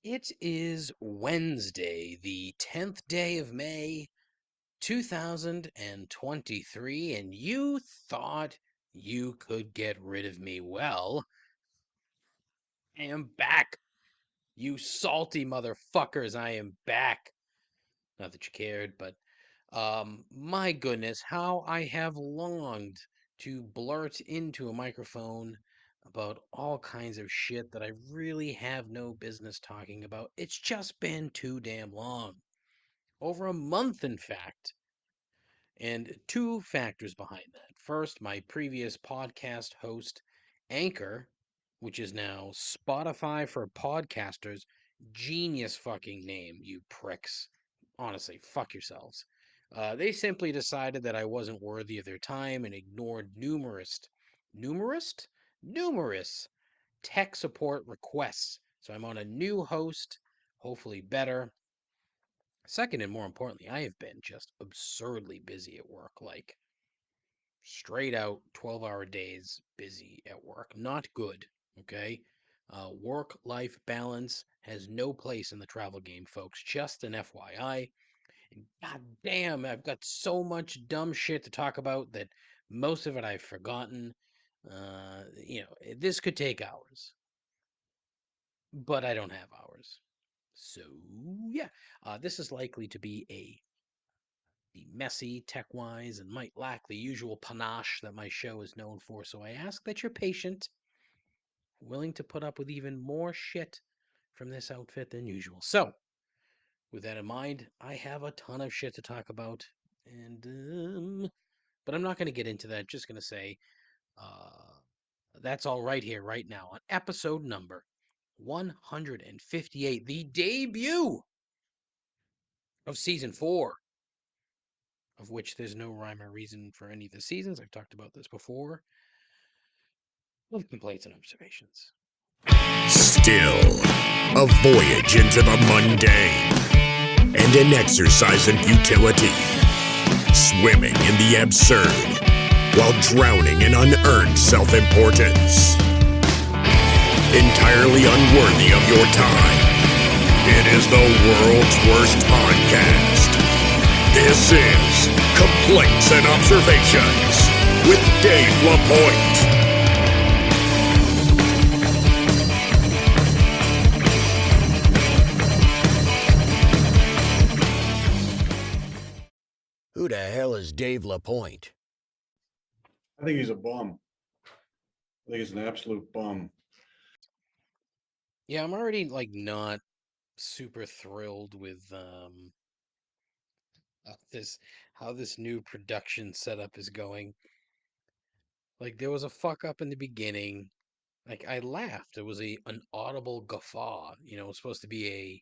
It is Wednesday, the 10th day of May, 2023, and you thought you could get rid of me. Well, I am back. You salty motherfuckers, I am back. Not that you cared, but my goodness, how I have longed to blurt into a microphone about all kinds of shit that I really have no business talking about. It's just been too damn long. Over a month, in fact. And two factors behind that. First, my previous podcast host, Anchor, which is now Spotify for Podcasters, genius fucking name, you pricks. Honestly, fuck yourselves. They simply decided that I wasn't worthy of their time and ignored numerous tech support requests. So I'm on a new host, hopefully better. Second, and more importantly, I have been just absurdly busy at work, like straight out 12-hour days busy at work. Not good, okay? Work life balance has no place in the travel game, folks. Just an FYI. And god damn, I've got so much dumb shit to talk about that most of it I've forgotten. This could take hours, but I don't have hours. So, yeah, this is likely to be the messy tech wise and might lack the usual panache that my show is known for. So I ask that you're patient, willing to put up with even more shit from this outfit than usual. So, with that in mind, I have a ton of shit to talk about, and but I'm not going to get into that. Just going to say uh, that's all right here, right now, on episode number 158, the debut of season 4, of which there's no rhyme or reason for any of the seasons. I've talked about this before. With complaints and observations. Still, a voyage into the mundane and an exercise in futility. Swimming in the absurd while drowning in unearned self-importance. Entirely unworthy of your time. It is the world's worst podcast. This is Complaints and Observations with Dave LaPointe. Who the hell is Dave LaPointe? I think he's a bum. I think he's an absolute bum. Yeah, I'm already like not super thrilled with this how this new production setup is going. Like there was a fuck up in the beginning. Like I laughed. It was an audible guffaw. It was supposed to be a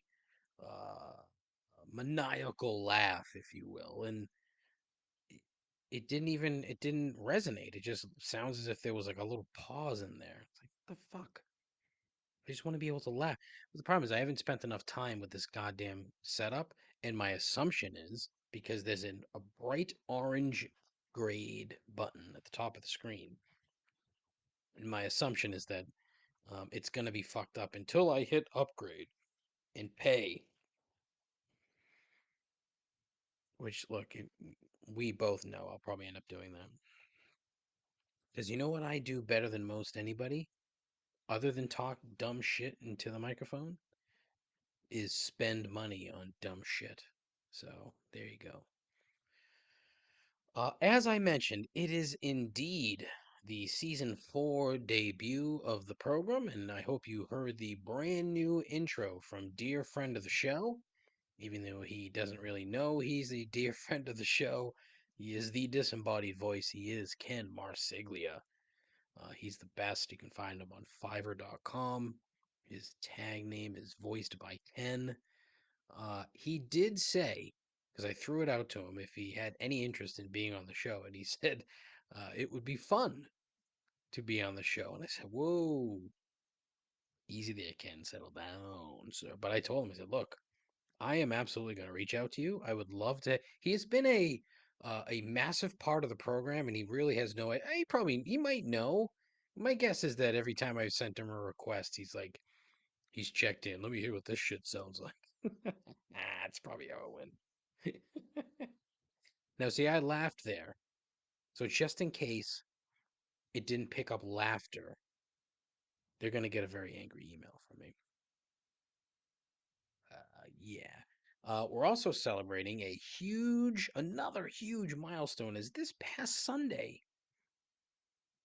maniacal laugh, if you will, and it didn't resonate. It just sounds as if there was like a little pause in there. It's like what the fuck. I just want to be able to laugh. But the problem is I haven't spent enough time with this goddamn setup, and my assumption is because there's a bright orange grade button at the top of the screen, and my assumption is that it's going to be fucked up until I hit upgrade and pay. Which, look, we both know I'll probably end up doing that. Because you know what I do better than most anybody, other than talk dumb shit into the microphone, is spend money on dumb shit. So there you go. As I mentioned, it is indeed the season 4 debut of the program, and I hope you heard the brand new intro from dear friend of the show. Even though he doesn't really know he's a dear friend of the show, he is the disembodied voice. He is Ken Marsiglia. He's the best. You can find him on Fiverr.com. His tag name is voiced by Ken. He did say, because I threw it out to him if he had any interest in being on the show, and he said it would be fun to be on the show. And I said, whoa, easy there, Ken, settle down, sir. But I told him, I said, look, I am absolutely going to reach out to you. I would love to. He has been a massive part of the program, and he really has no. He might know. My guess is that every time I've sent him a request, he's like, He's checked in. Let me hear what this shit sounds like. That's probably how it went. Now, see, I laughed there. So just in case it didn't pick up laughter, they're going to get a very angry email from me. Yeah. We're also celebrating another huge milestone is this past Sunday,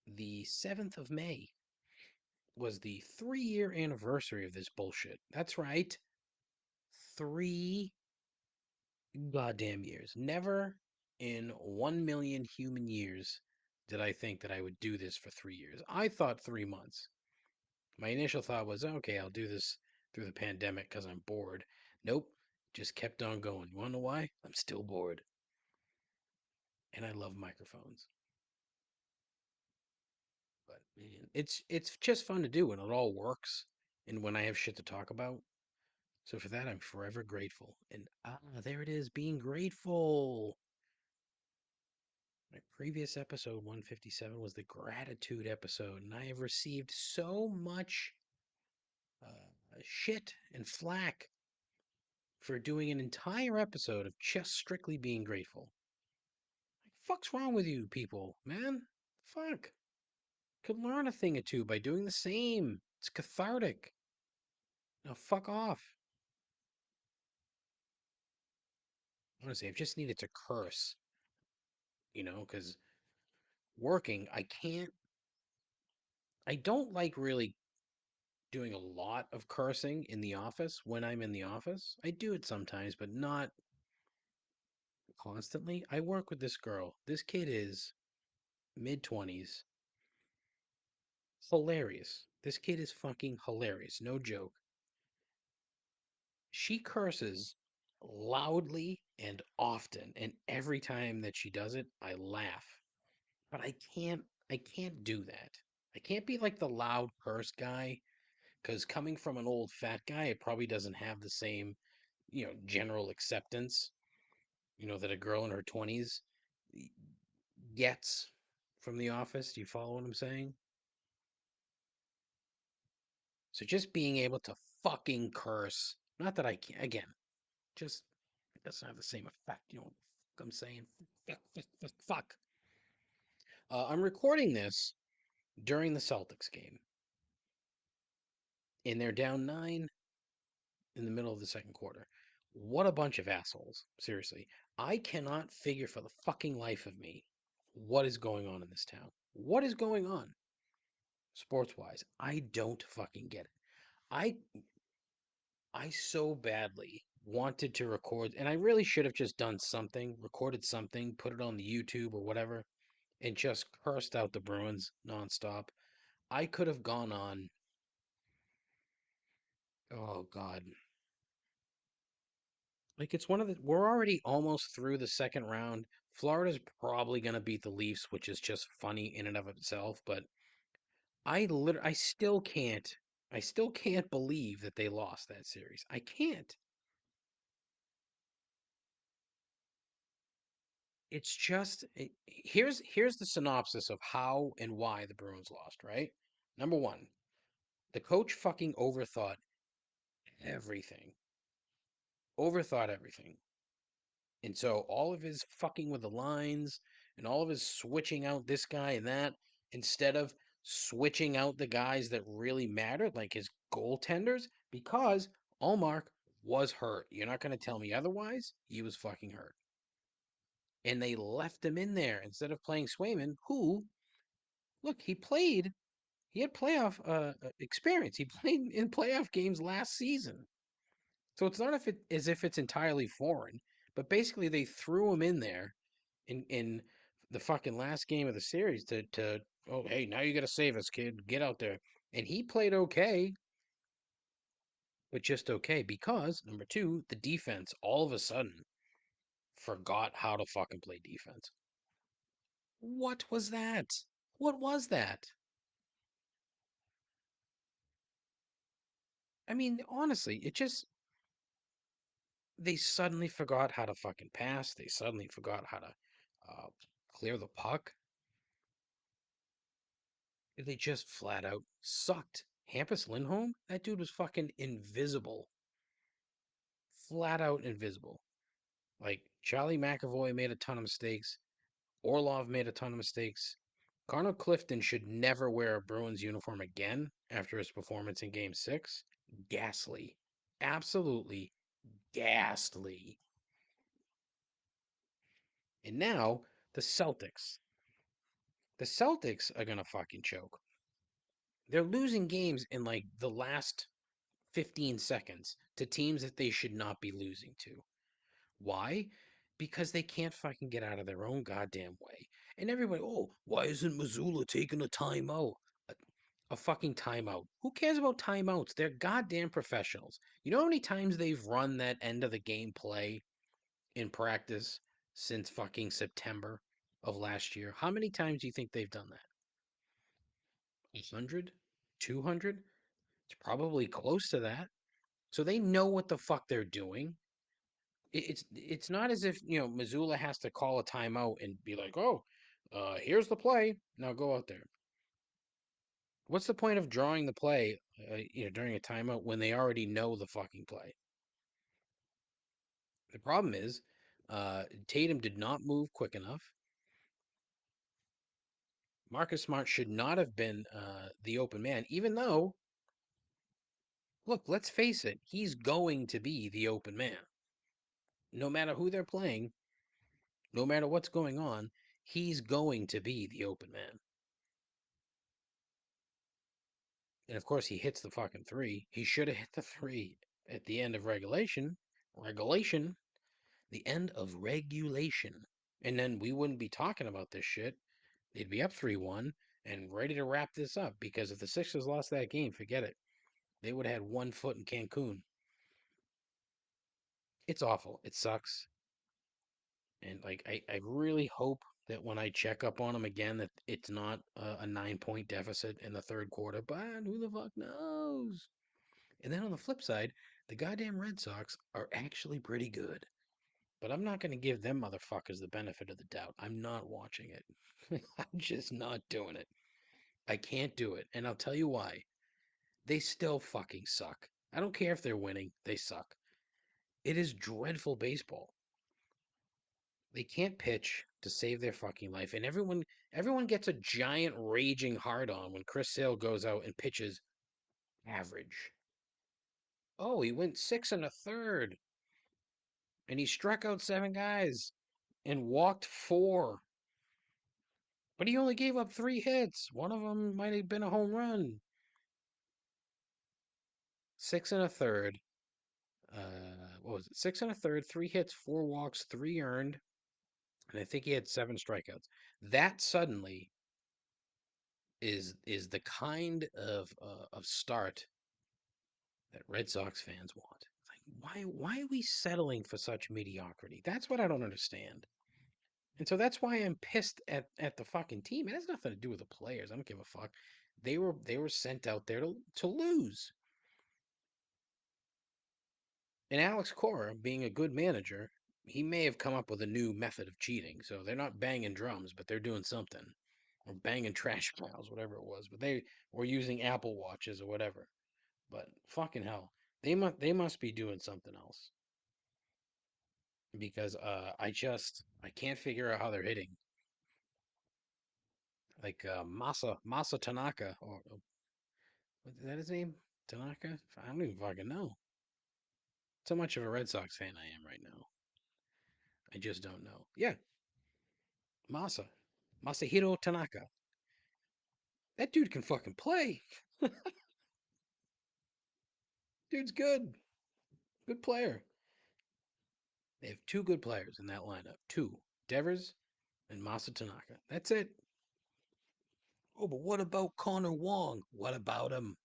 the 7th of May, was the 3-year anniversary of this bullshit. That's right. 3 goddamn years. Never in 1 million human years did I think that I would do this for 3 years. I thought 3 months. My initial thought was, okay, I'll do this through the pandemic because I'm bored. Nope, just kept on going. You want to know why? I'm still bored. And I love microphones. But man, it's just fun to do when it all works and when I have shit to talk about. So for that, I'm forever grateful. And there it is, being grateful. My previous episode 157 was the gratitude episode, and I have received so much shit and flack for doing an entire episode of just strictly being grateful. Like, fuck's wrong with you people, man? Fuck. Could learn a thing or two by doing the same. It's cathartic. Now fuck off. Honestly, I've just needed to curse, because working, I don't like really doing a lot of cursing in the office when I'm in the office. I do it sometimes, but not constantly. I work with this girl. This kid is mid 20s. Hilarious. This kid is fucking hilarious. No joke. She curses loudly and often, and every time that she does it, I laugh. But I can't do that. I can't be like the loud curse guy because coming from an old fat guy, it probably doesn't have the same, general acceptance, that a girl in her 20s gets from the office. Do you follow what I'm saying? So just being able to fucking curse, not that I can't, again, just it doesn't have the same effect. You know what I'm saying? Fuck, fuck, fuck, fuck. I'm recording this during the Celtics game, and they're down 9 in the middle of the second quarter. What a bunch of assholes. Seriously. I cannot figure for the fucking life of me what is going on in this town. What is going on sports wise? I don't fucking get it. I I so badly wanted to record, and I really should have just done something, recorded something, put it on the YouTube or whatever, and just cursed out the Bruins nonstop. I could have gone on, oh God. Like it's one of the, we're already almost through the second round. Florida's probably going to beat the Leafs, which is just funny in and of itself, but I still can't believe that they lost that series. I can't. It's just here's the synopsis of how and why the Bruins lost, right? Number 1, the coach fucking everything. Overthought everything. And so all of his fucking with the lines and all of his switching out this guy and that instead of switching out the guys that really mattered, like his goaltenders, because Allmark was hurt. You're not going to tell me otherwise. He was fucking hurt. And they left him in there instead of playing Swayman, who, look, he had playoff experience. He played in playoff games last season. So it's not as if it's entirely foreign, but basically they threw him in there in the fucking last game of the series to oh hey, now you got to save us, kid, get out there. And he played okay, but just okay because number 2, the defense all of a sudden forgot how to fucking play defense. What was that? What was that? I mean, honestly, it just they suddenly forgot how to fucking pass. They suddenly forgot how to uh, clear the puck. They just flat out sucked. Hampus Lindholm, that dude was fucking invisible, flat out invisible. Like Charlie McAvoy made a ton of mistakes. Orlov made a ton of mistakes. Connor Clifton should never wear a Bruins uniform again after his performance in Game 6. Ghastly. Absolutely ghastly. And now, the Celtics. The Celtics are going to fucking choke. They're losing games in like the last 15 seconds to teams that they should not be losing to. Why? Because they can't fucking get out of their own goddamn way. And everybody, oh, why isn't Missoula taking a timeout? A fucking timeout. Who cares about timeouts? They're goddamn professionals. You know how many times they've run that end of the game play in practice since fucking September of last year? How many times do you think they've done that? 100? 200? It's probably close to that. So they know what the fuck they're doing. It's not as if, Missoula has to call a timeout and be like, "Oh, here's the play. Now go out there." What's the point of drawing the play, during a timeout when they already know the fucking play? The problem is, Tatum did not move quick enough. Marcus Smart should not have been the open man, even though, look, let's face it, he's going to be the open man. No matter who they're playing, no matter what's going on, he's going to be the open man. And of course, he hits the fucking three. He should have hit the three at the end of regulation. Regulation. The end of regulation. And then we wouldn't be talking about this shit. They'd be up 3-1 and ready to wrap this up because if the Sixers lost that game, forget it. They would have had 1 foot in Cancun. It's awful. It sucks. And like I really hope that when I check up on them again that it's not a 9 point deficit in the third quarter, but who the fuck knows? And then on the flip side, the goddamn Red Sox are actually pretty good. But I'm not going to give them motherfuckers the benefit of the doubt. I'm not watching it. I'm just not doing it. I can't do it. And I'll tell you why. They still fucking suck. I don't care if they're winning, they suck. It is dreadful baseball. They can't pitch to save their fucking life. And everyone gets a giant raging hard on when Chris Sale goes out and pitches average. Oh, he went 6 1/3 and he struck out 7 guys and walked 4. But he only gave up 3 hits. One of them might have been a home run. 6 1/3. What was it? 6 1/3, 3 hits, 4 walks, 3 earned, and I think he had 7 strikeouts. That suddenly is the kind of start that Red Sox fans want. Like, why are we settling for such mediocrity? That's what I don't understand. And so that's why I'm pissed at the fucking team. It has nothing to do with the players. I don't give a fuck. They were sent out there to lose. And Alex Cora, being a good manager, he may have come up with a new method of cheating. So they're not banging drums, but they're doing something. Or banging trash piles, whatever it was. But they were using Apple Watches or whatever. But fucking hell. They must be doing something else. Because I can't figure out how they're hitting. Like Masa Tanaka or what is that his name? Tanaka? I don't even fucking know. So much of a Red Sox fan I am right now. I just don't know. Yeah, Masa. Masahiro Tanaka. That dude can fucking play. Dude's good. Good player. They have 2 good players in that lineup. 2. Devers and Masa Tanaka. That's it. Oh, but what about Connor Wong? What about him?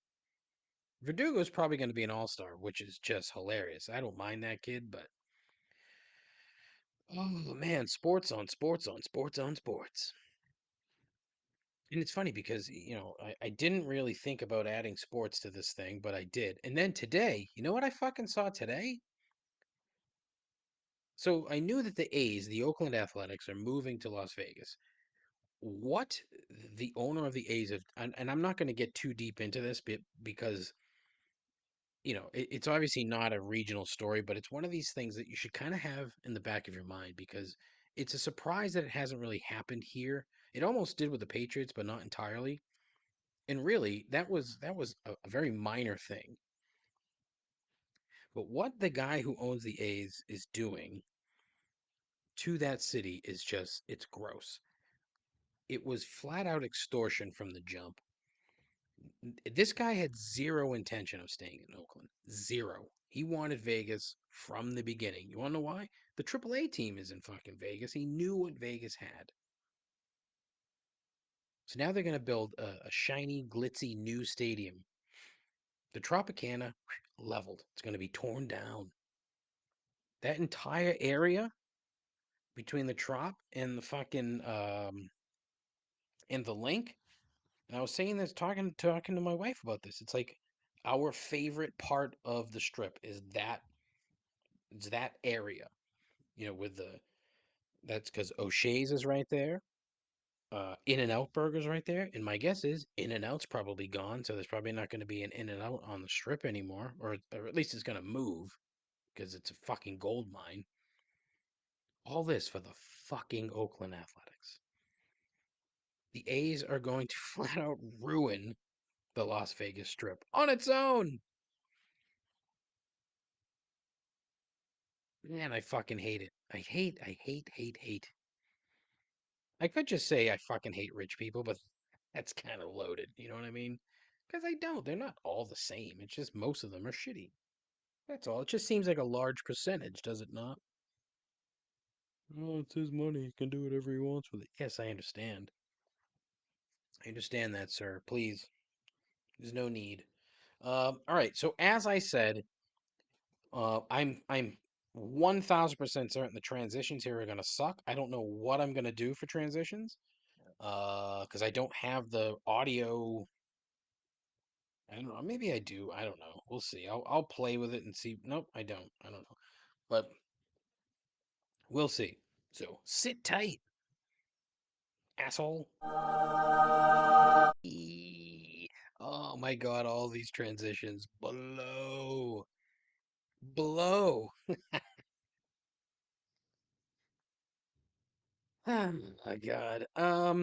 Verdugo's probably going to be an all-star, which is just hilarious. I don't mind that kid, but oh man, sports on sports on sports on sports. And it's funny because, I didn't really think about adding sports to this thing, but I did. And then today, you know what I fucking saw today? So I knew that the A's, the Oakland Athletics, are moving to Las Vegas. what the owner of the A's have, and I'm not going to get too deep into this because it's obviously not a regional story, but it's one of these things that you should kind of have in the back of your mind because it's a surprise that it hasn't really happened here. It almost did with the Patriots, but not entirely. And really, that was a very minor thing. But what the guy who owns the A's is doing to that city is just it's gross. It was flat out extortion from the jump. This guy had zero intention of staying in Oakland. Zero. He wanted Vegas from the beginning. You want to know why? The AAA team is in fucking Vegas. He knew what Vegas had. So now they're going to build a shiny, glitzy new stadium. The Tropicana leveled. It's going to be torn down. That entire area between the Trop and the fucking and the Link. And I was saying this, talking to my wife about this. It's like our favorite part of the Strip is that area. With that's because O'Shea's is right there. In and Out Burger's right there. And my guess is In and Out's probably gone. So there's probably not going to be an In and Out on the Strip anymore. Or at least it's going to move because it's a fucking gold mine. All this for the fucking Oakland Athletics. The A's are going to flat out ruin the Las Vegas Strip on its own. Man, I fucking hate it. I hate. I could just say I fucking hate rich people, but that's kind of loaded. You know what I mean? Because I don't. They're not all the same. It's just most of them are shitty. That's all. It just seems like a large percentage, does it not? Oh, it's his money. He can do whatever he wants with it. Yes, I understand. I understand that, sir. Please, there's no need. All right. So as I said, I'm 1,000% certain the transitions here are gonna suck. I don't know what I'm gonna do for transitions. Because I don't have the audio. I don't know. Maybe I do. I don't know. We'll see. I'll play with it and see. Nope, I don't. I don't know. But we'll see. So sit tight, asshole. Oh my god, all these transitions blow. Blow. Oh my god. All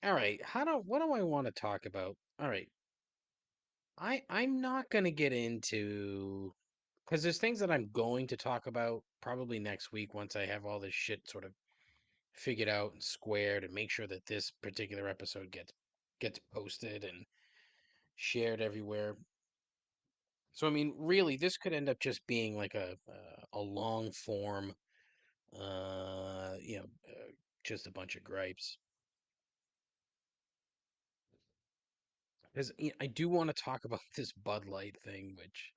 right. What do I want to talk about? All right. I'm not gonna get into because there's things that I'm going to talk about probably next week once I have all this shit sort of figured out and squared and make sure that this particular episode gets posted and shared everywhere. So I mean, really, this could end up just being like a long form, uh, you know, uh, just a bunch of gripes. Because I do want to talk about this Bud Light thing, which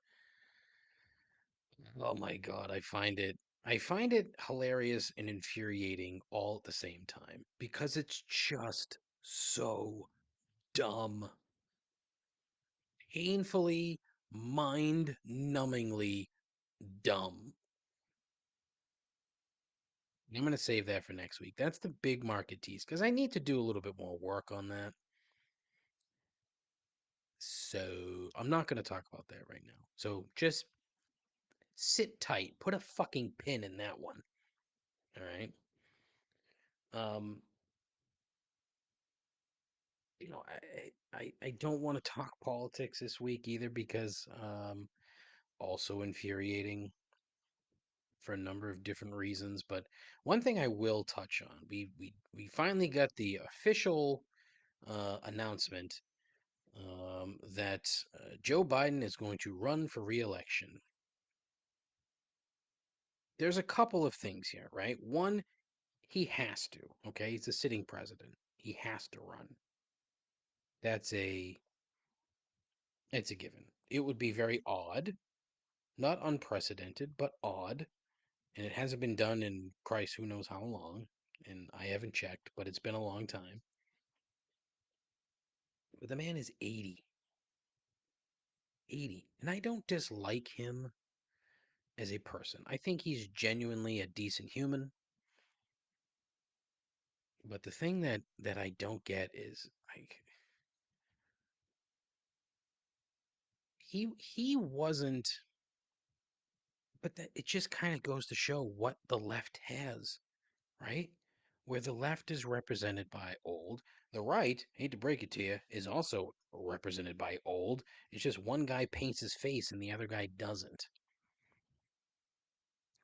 oh my God, I find it hilarious and infuriating all at the same time because it's just so dumb, painfully, mind-numbingly dumb. I'm going to save that for next week. That's the big market tease because I need to do a little bit more work on that. So I'm not going to talk about that right now. So just sit tight. Put a fucking pin in that one. All right. Um, I don't want to talk politics this week either because also infuriating for a number of different reasons. But one thing I will touch on, we finally got the official announcement that Joe Biden is going to run for re-election. There's a couple of things here, right? One, he has to. Okay, he's a sitting president. He has to run. That's a it's a given. It would be very odd, not unprecedented, but odd, and it hasn't been done in Christ who knows how long, and I haven't checked, but it's been a long time. But the man is 80. 80. And I don't dislike him as a person. I think he's genuinely a decent human. But the thing that I don't get is like he wasn't, but that it just kind of goes to show what the left has, right? Where the left is represented by old, the right, hate to break it to you, is also represented by old. It's just one guy paints his face and the other guy doesn't.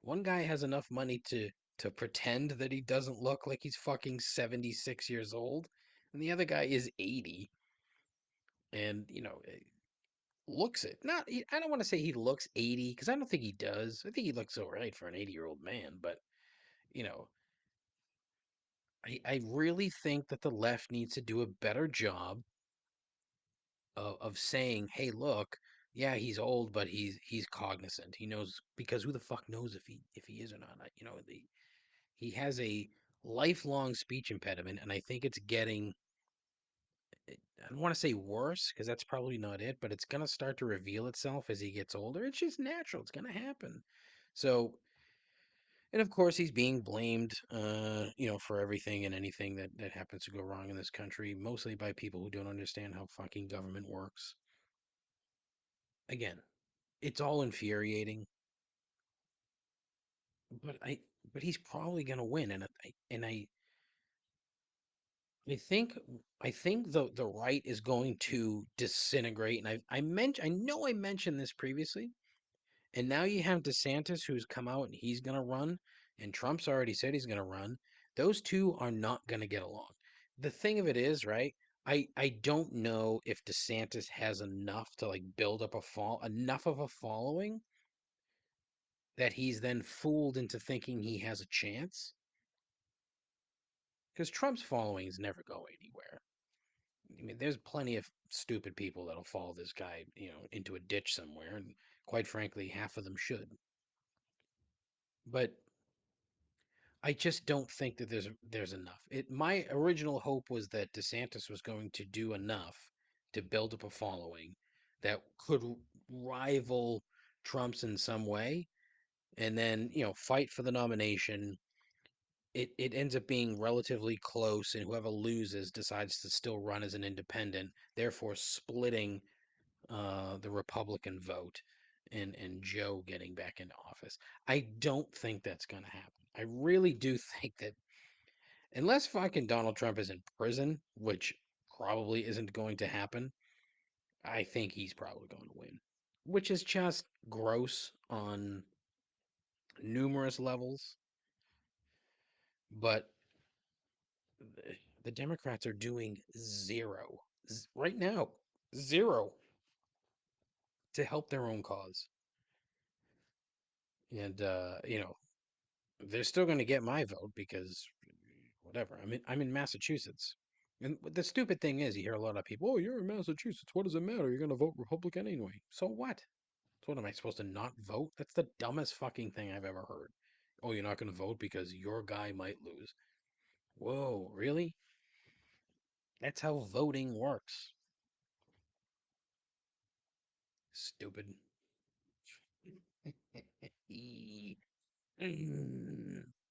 One guy has enough money to pretend that he doesn't look like he's fucking 76 years old, and the other guy is 80 and, looks it. Not I don't want to say he looks 80 because I don't think he does. I think he looks all right for an 80-year-old man, but you know, I really think that the left needs to do a better job of saying, "Hey, look, yeah, he's old, but he's cognizant. He knows because who the fuck knows if he is or not. He has a lifelong speech impediment, and I think it's getting. I don't want to say worse because that's probably not it, but it's gonna start to reveal itself as he gets older. It's just natural. It's gonna happen. So, and of course, he's being blamed, for everything and anything that happens to go wrong in this country, mostly by people who don't understand how fucking government works. Again, it's all infuriating, but but he's probably gonna win, I think the right is going to disintegrate. And I know I mentioned this previously, and now you have DeSantis who's come out and he's gonna run, and Trump's already said he's gonna run. Those two are not gonna get along. The thing of it is, right? I don't know if DeSantis has enough to like build up enough of a following that he's then fooled into thinking he has a chance. Because Trump's following is never going anywhere. I mean, there's plenty of stupid people that'll follow this guy, into a ditch somewhere, and quite frankly, half of them should. But I just don't think that there's enough. My original hope was that DeSantis was going to do enough to build up a following that could rival Trump's in some way, and then fight for the nomination. It ends up being relatively close, and whoever loses decides to still run as an independent, therefore splitting the Republican vote and Joe getting back into office. I don't think that's going to happen. I really do think that unless fucking Donald Trump is in prison, which probably isn't going to happen, I think he's probably going to win, which is just gross on numerous levels. But the Democrats are doing zero right now, zero to help their own cause. And, they're still going to get my vote because whatever. I'm in Massachusetts. And the stupid thing is, you hear a lot of people, "Oh, you're in Massachusetts. What does it matter? You're going to vote Republican anyway." So what? So what am I supposed to not vote? That's the dumbest fucking thing I've ever heard. "Oh, you're not going to vote because your guy might lose." Whoa, really? That's how voting works. Stupid.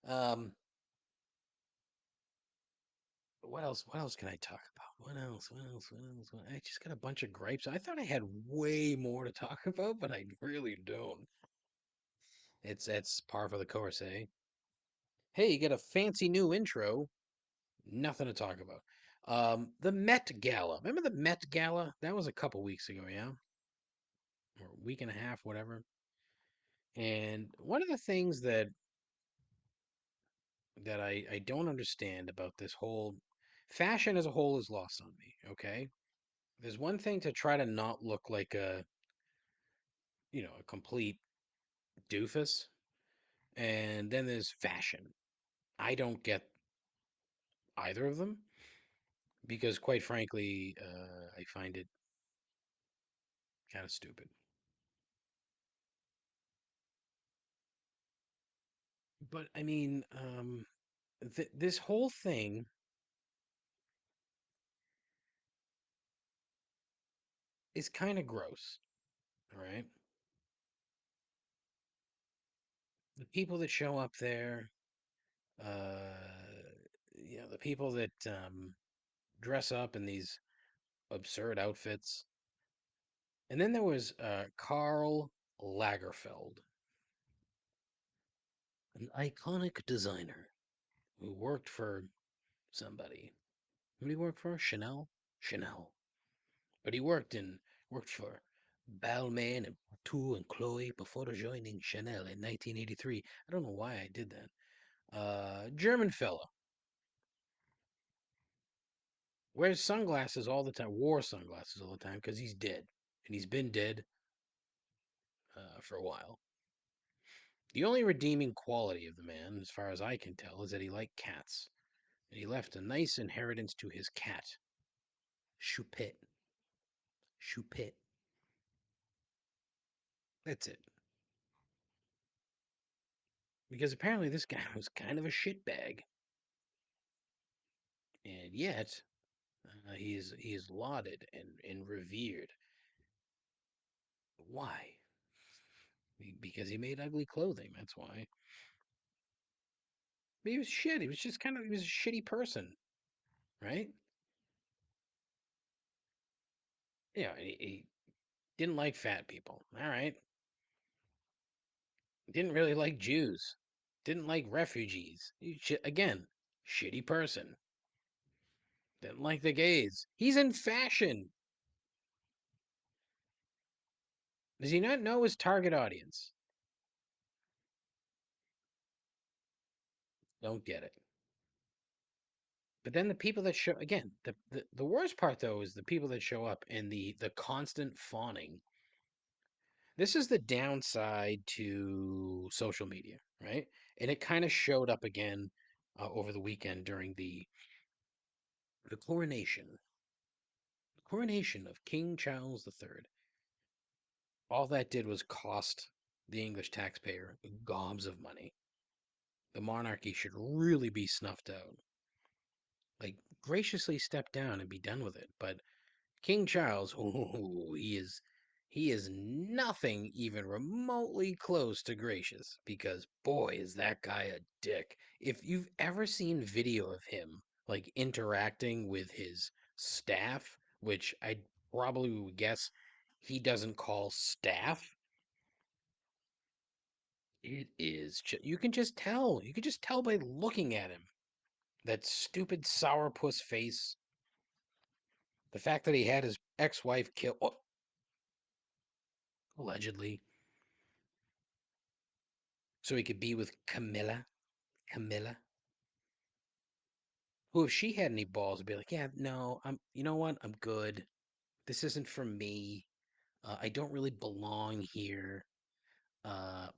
um, what else? What else can I talk about? What else? What else? What else? I just got a bunch of gripes. I thought I had way more to talk about, but I really don't. It's par for the course, eh? Hey, you get a fancy new intro. Nothing to talk about. The Met Gala. Remember the Met Gala? That was a couple weeks ago, yeah, or a week and a half, whatever. And one of the things that I don't understand about this whole fashion as a whole is lost on me. Okay, there's one thing to try to not look like a complete doofus, and then there's fashion. I don't get either of them because, quite frankly, I find it kind of stupid. But I mean, this whole thing is kind of gross. All right, the people that show up there, uh, the people that dress up in these absurd outfits. And then there was Karl Lagerfeld, an iconic designer who worked for somebody. Who did he work for? Chanel? Chanel. But he worked for Balmain and Patou and Chloe before joining Chanel in 1983. I don't know why I did that. German fella. Wears sunglasses all the time. Wore sunglasses all the time because he's dead. And he's been dead for a while. The only redeeming quality of the man, as far as I can tell, is that he liked cats. And he left a nice inheritance to his cat, Choupette. Choupette. That's it. Because apparently this guy was kind of a shitbag. And yet, he is lauded and revered. Why? Because he made ugly clothing. That's why. But he was shit. He was just he was a shitty person, right? Yeah, he didn't like fat people. All right. Didn't really like Jews. Didn't like refugees. Again, shitty person. Didn't like the gays. He's in fashion. Does he not know his target audience? Don't get it. But then the people that show again, the worst part though is the people that show up and the constant fawning. This is the downside to social media, right? And it kind of showed up again over the weekend during the coronation of King Charles III. All that did was cost the English taxpayer gobs of money. The monarchy should really be snuffed out. Like graciously step down and be done with it. But King Charles, oh, he is nothing even remotely close to gracious because boy is that guy a dick. If you've ever seen video of him like interacting with his staff, which I probably would guess he doesn't call staff, it is you can just tell. You can just tell by looking at him. That stupid sourpuss face. The fact that he had his ex-wife killed, allegedly, so he could be with Camilla, who, if she had any balls, would be like, yeah, no, you know what? I'm good. This isn't for me. I don't really belong here.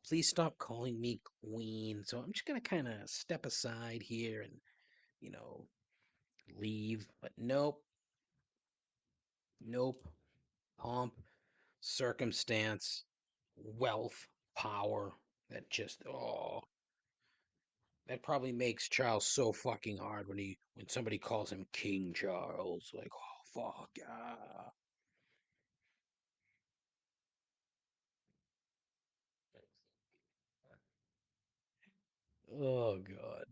Please stop calling me queen. So I'm just gonna kind of step aside here and, you know, leave. But nope, nope. Pomp, circumstance, wealth, power. That just, oh, that probably makes Charles so fucking hard when somebody calls him King Charles. Like, oh fuck, ah. Oh god.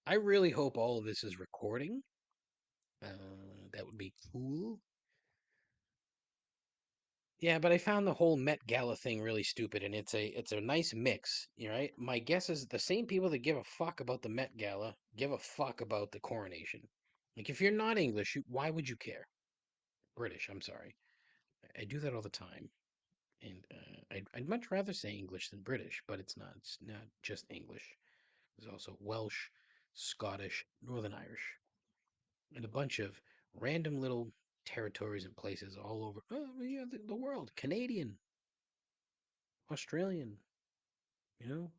I really hope all of this is recording. That would be cool. Yeah, but I found the whole Met Gala thing really stupid, and it's a nice mix, right? My guess is the same people that give a fuck about the Met Gala give a fuck about the coronation. Like, if you're not English, why would you care? British, I'm sorry. I do that all the time. And I'd much rather say English than British, but it's not. It's not just English. There's also Welsh, Scottish, Northern Irish, and a bunch of random little territories and places all over yeah, the world. Canadian, Australian, you know?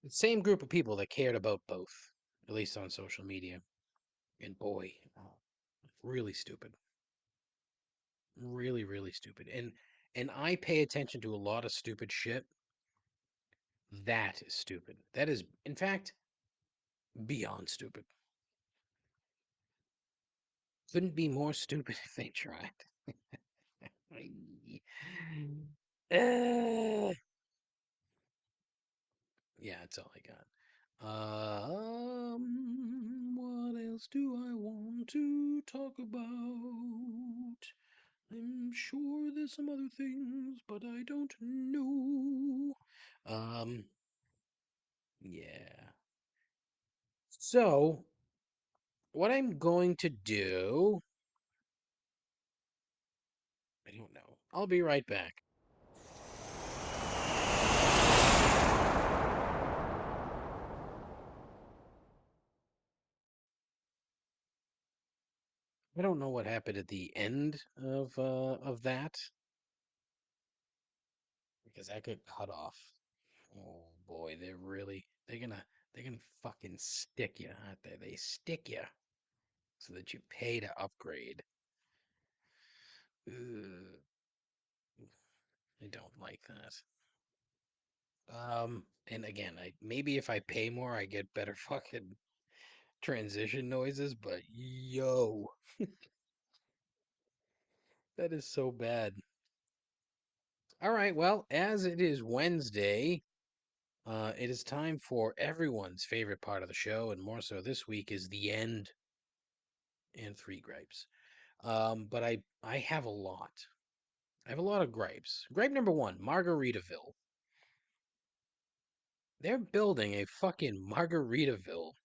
The same group of people that cared about both, at least on social media. And boy, really stupid. Really, really stupid. And I pay attention to a lot of stupid shit. That is stupid. That is, in fact, beyond stupid. Couldn't be more stupid if they tried. Uh, yeah, That's all I got. What else do I want to talk about? I'm sure there's some other things, but I don't know. Um, yeah. So, what I'm going to do, I don't know. I'll be right back. I don't know what happened at the end of that because that got cut off. Oh boy, they're gonna fucking stick you, aren't they? They stick you so that you pay to upgrade. Ugh, I don't like that. And again, I maybe if I pay more, I get better fucking transition noises, but yo, that is so bad. All right, well, as it is Wednesday, it is time for everyone's favorite part of the show, and more so this week is the end and three gripes. But I have a lot. I have a lot of gripes. Gripe number one, Margaritaville. They're building a fucking Margaritaville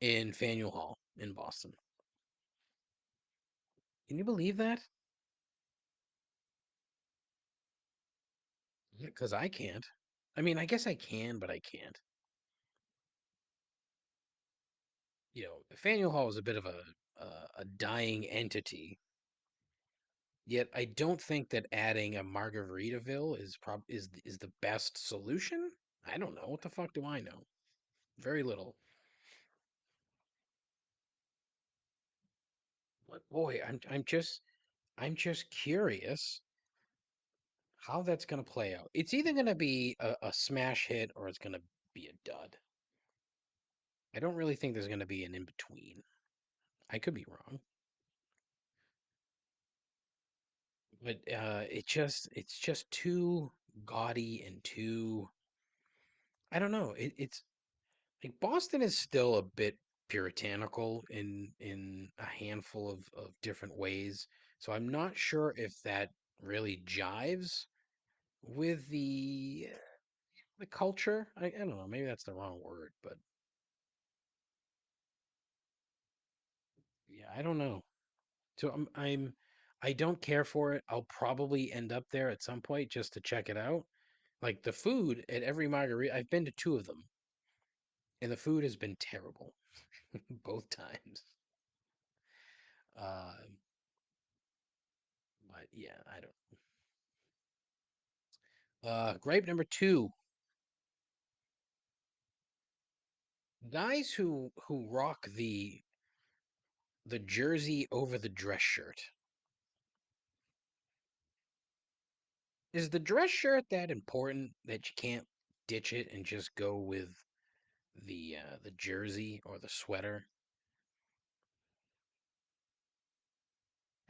in Faneuil Hall in Boston. Can you believe that? Because I can't. I mean, I guess I can, but I can't. Faneuil Hall is a bit of a dying entity. Yet I don't think that adding a Margaritaville is the best solution. I don't know. What the fuck do I know? Very little. But boy, I'm just curious how that's going to play out. It's either going to be a smash hit or it's going to be a dud. I don't really think there's going to be an in between. I could be wrong, but it's just too gaudy and too. I don't know. It's like Boston is still a bit puritanical in a handful of different ways. So I'm not sure if that really jives with the culture. I don't know. Maybe that's the wrong word, but yeah, I don't know. So I don't care for it. I'll probably end up there at some point just to check it out. Like the food at every margarita, I've been to two of them, and the food has been terrible both times. Uh, but yeah, I don't. Gripe number two: guys who rock the jersey over the dress shirt. Is the dress shirt that important that you can't ditch it and just go with the jersey or the sweater?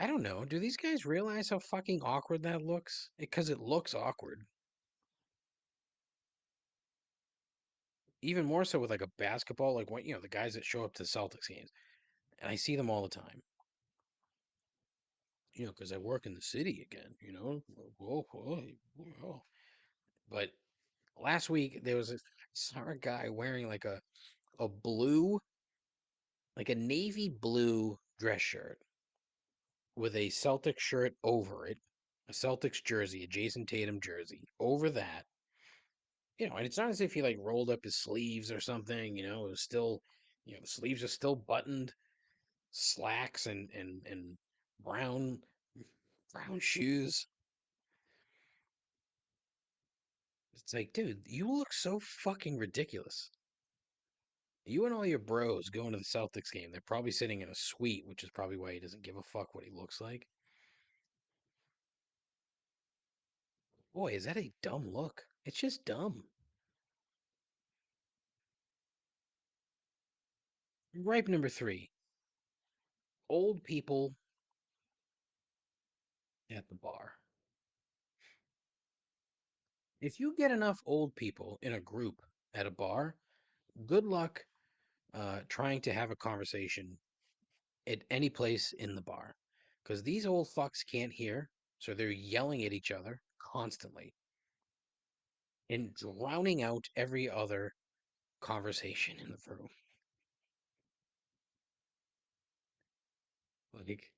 I don't know. Do these guys realize how fucking awkward that looks? Because it looks awkward. Even more so with like a basketball, like what the guys that show up to the Celtics games, and I see them all the time. Because I work in the city again. Whoa, whoa, whoa. But last week there was saw a guy wearing like a blue, like a navy blue dress shirt with a Celtic shirt over it, a Celtics jersey, a Jason Tatum jersey over that. And it's not as if he like rolled up his sleeves or something. It was still, the sleeves are still buttoned, slacks and brown brown shoes. It's like, dude, you look so fucking ridiculous. You and all your bros going to the Celtics game. They're probably sitting in a suite, which is probably why he doesn't give a fuck what he looks like. Boy, is that a dumb look? It's just dumb. Gripe number three: old people at the bar. If you get enough old people in a group at a bar, good luck trying to have a conversation at any place in the bar, because these old fucks can't hear, so they're yelling at each other constantly and drowning out every other conversation in the room. Like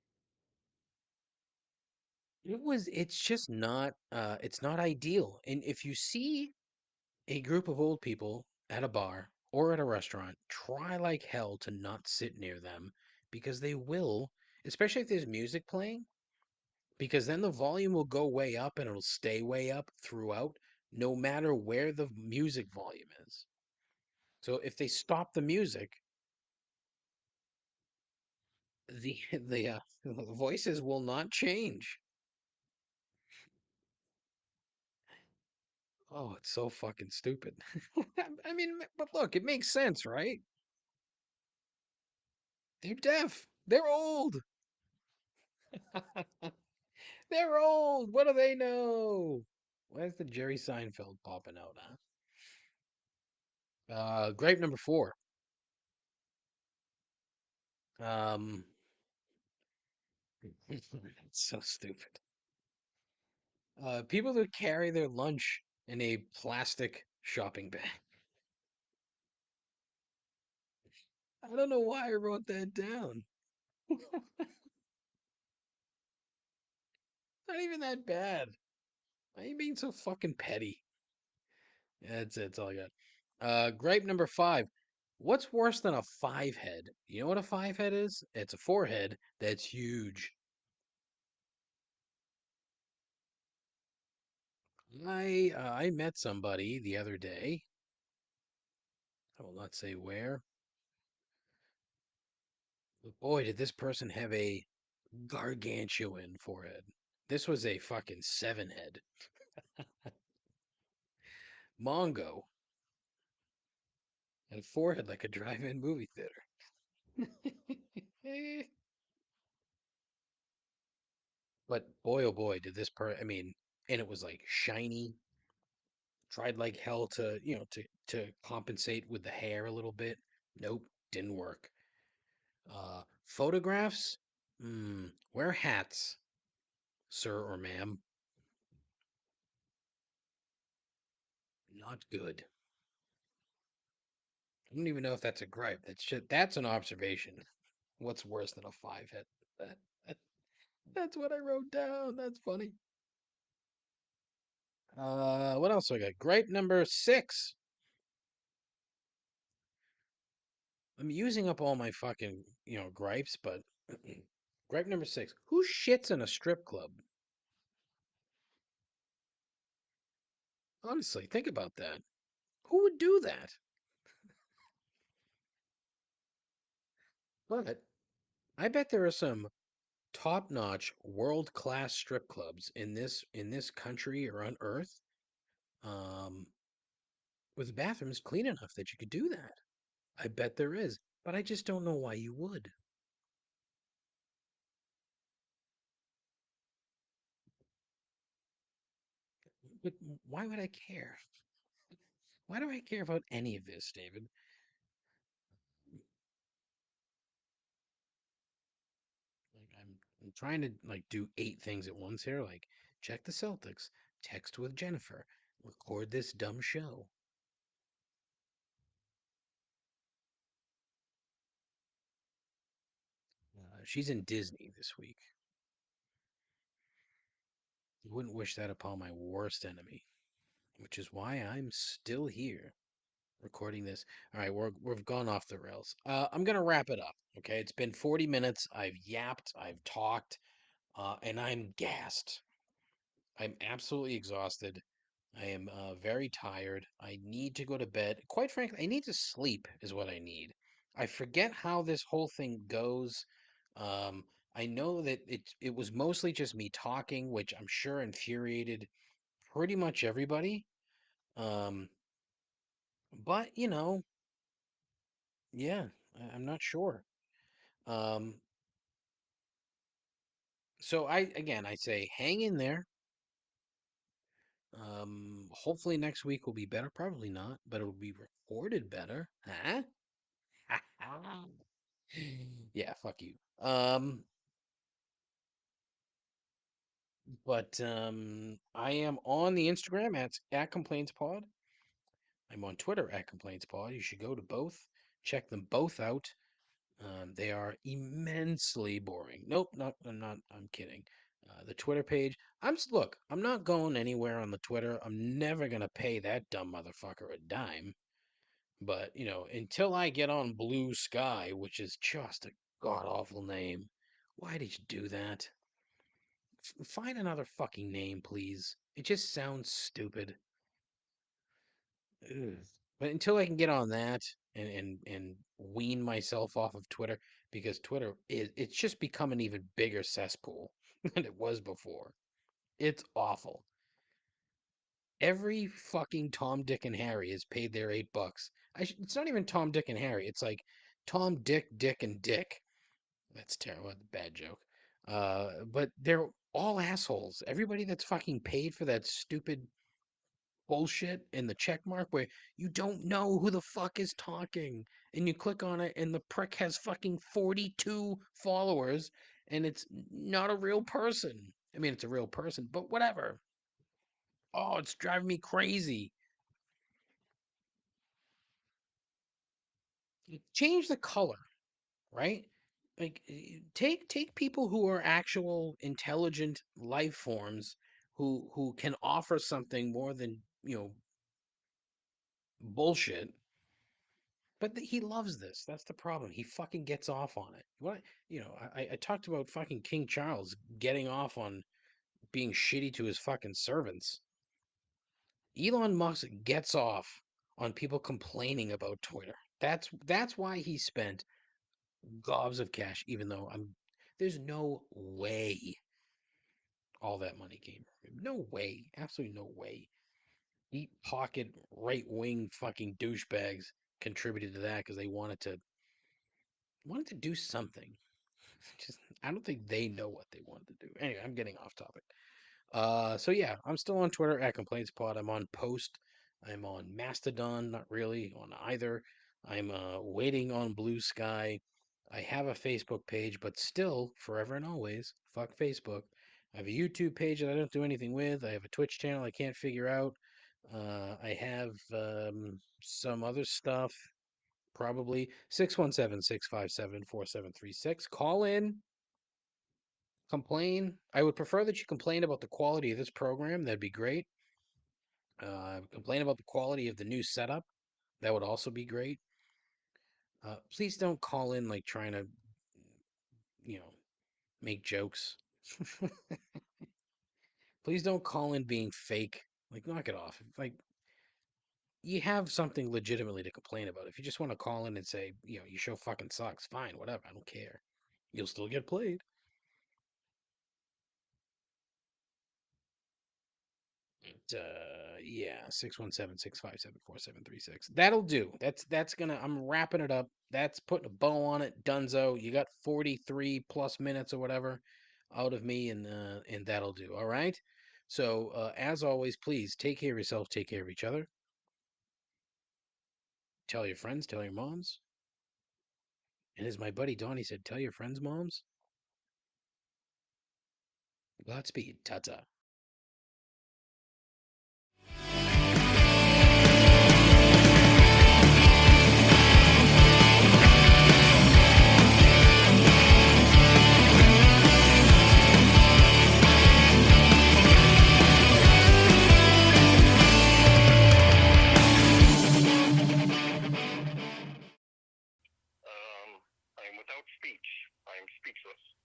it's just not it's not ideal. And if you see a group of old people at a bar or at a restaurant, try like hell to not sit near them because they will, especially if there's music playing, because then the volume will go way up and it'll stay way up throughout, no matter where the music volume is. So if they stop the music, the voices will not change. Oh, it's so fucking stupid. I mean, but look, it makes sense, right? They're deaf. They're old. They're old. What do they know? Where's the Jerry Seinfeld popping out, huh? Grape number four. Um, it's so stupid. People that carry their lunch in a plastic shopping bag. I don't know why I wrote that down. Not even that bad. Why are you being so fucking petty? Yeah, that's it. That's all I got. Gripe number five. What's worse than a five head? You know what a five head is? It's a forehead that's huge. I met somebody the other day. I will not say where. But boy, did this person have a gargantuan forehead. This was a fucking seven head. Mongo had a forehead like a drive-in movie theater. But boy, oh boy, did this I mean, and it was like shiny. Tried like hell to, to compensate with the hair a little bit. Nope, didn't work. Photographs? Wear hats, sir or ma'am. Not good. I don't even know if that's a gripe. That's an observation. What's worse than a five head? That, that that's what I wrote down. That's funny. What else I got? Gripe number six. I'm using up all my fucking, gripes, but gripe number six. Who shits in a strip club? Honestly, think about that. Who would do that? But I bet there are some top-notch, world-class strip clubs in this country or on Earth, um, with bathrooms clean enough that you could do that. I bet there is, but I just don't know why you would. But why would I care? Why do I care about any of this, David? Like I'm trying to like do eight things at once here. Like check the Celtics, text with Jennifer, record this dumb show. She's in Disney this week. You wouldn't wish that upon my worst enemy, which is why I'm still here recording this. All right, we've gone off the rails. I'm gonna wrap it up. Okay, it's been 40 minutes. I've yapped, I've talked, and I'm gassed. I'm absolutely exhausted. I am very tired. I need to go to bed. Quite frankly, I need to sleep, is what I need. I forget how this whole thing goes. Um, I know that it was mostly just me talking, which I'm sure infuriated pretty much everybody. Um, but yeah, I'm not sure. Um, so I say hang in there. hopefully next week will be better. Probably not, but it'll be recorded better. Huh? Yeah, fuck you. But I am on the Instagram at complainspod. I'm on Twitter at complainspod. You should go to both. Check them both out. They are immensely boring. Nope, not. I'm not. I'm kidding. The Twitter page. Look. I'm not going anywhere on the Twitter. I'm never gonna pay that dumb motherfucker a dime. But until I get on Blue Sky, which is just a god awful name. Why did you do that? Find another fucking name, please. It just sounds stupid. Ugh. But until I can get on that and wean myself off of Twitter, because Twitter it's just become an even bigger cesspool than it was before. It's awful. Every fucking Tom, Dick, and Harry has paid their $8. It's not even Tom, Dick, and Harry. It's like Tom, Dick, Dick, and Dick. That's terrible. Bad joke. But they're all assholes. Everybody that's fucking paid for that stupid bullshit in the check mark where you don't know who the fuck is talking and you click on it and the prick has fucking 42 followers and it's not a real person. I mean, it's a real person, but whatever. Oh, it's driving me crazy. Change the color, right? Like take people who are actual intelligent life forms who can offer something more than, bullshit. But he loves this. That's the problem. He fucking gets off on it. What I talked about fucking King Charles getting off on being shitty to his fucking servants. Elon Musk gets off on people complaining about Twitter. That's why he spent gobs of cash, even though there's no way all that money came from him. No way. Absolutely no way. Deep pocket right wing fucking douchebags contributed to that because they wanted to do something. Just I don't think they know what they wanted to do. Anyway, I'm getting off topic. So yeah, I'm still on Twitter at ComplaintsPod. I'm on Post. I'm on Mastodon, not really on either. I'm waiting on Blue Sky. I have a Facebook page, but still, forever and always, fuck Facebook. I have a YouTube page that I don't do anything with. I have a Twitch channel I can't figure out. I have some other stuff, probably 617-657-4736. Call in, complain. I would prefer that you complain about the quality of this program. That'd be great. Complain about the quality of the new setup. That would also be great. Please don't call in like trying to, you know, make jokes. Please don't call in being fake. Like, knock it off. Like, you have something legitimately to complain about. If you just want to call in and say, your show fucking sucks, fine, whatever. I don't care. You'll still get played. Yeah, 617-657-4736. That'll do. That's gonna I'm wrapping it up. That's putting a bow on it. Dunzo. You got 43 plus minutes or whatever out of me, and that'll do. All right. So as always, please take care of yourself, take care of each other. Tell your friends, tell your moms. And as my buddy Donnie said, tell your friends' moms. Godspeed. Ta-ta. I'm without speech. I'm speechless.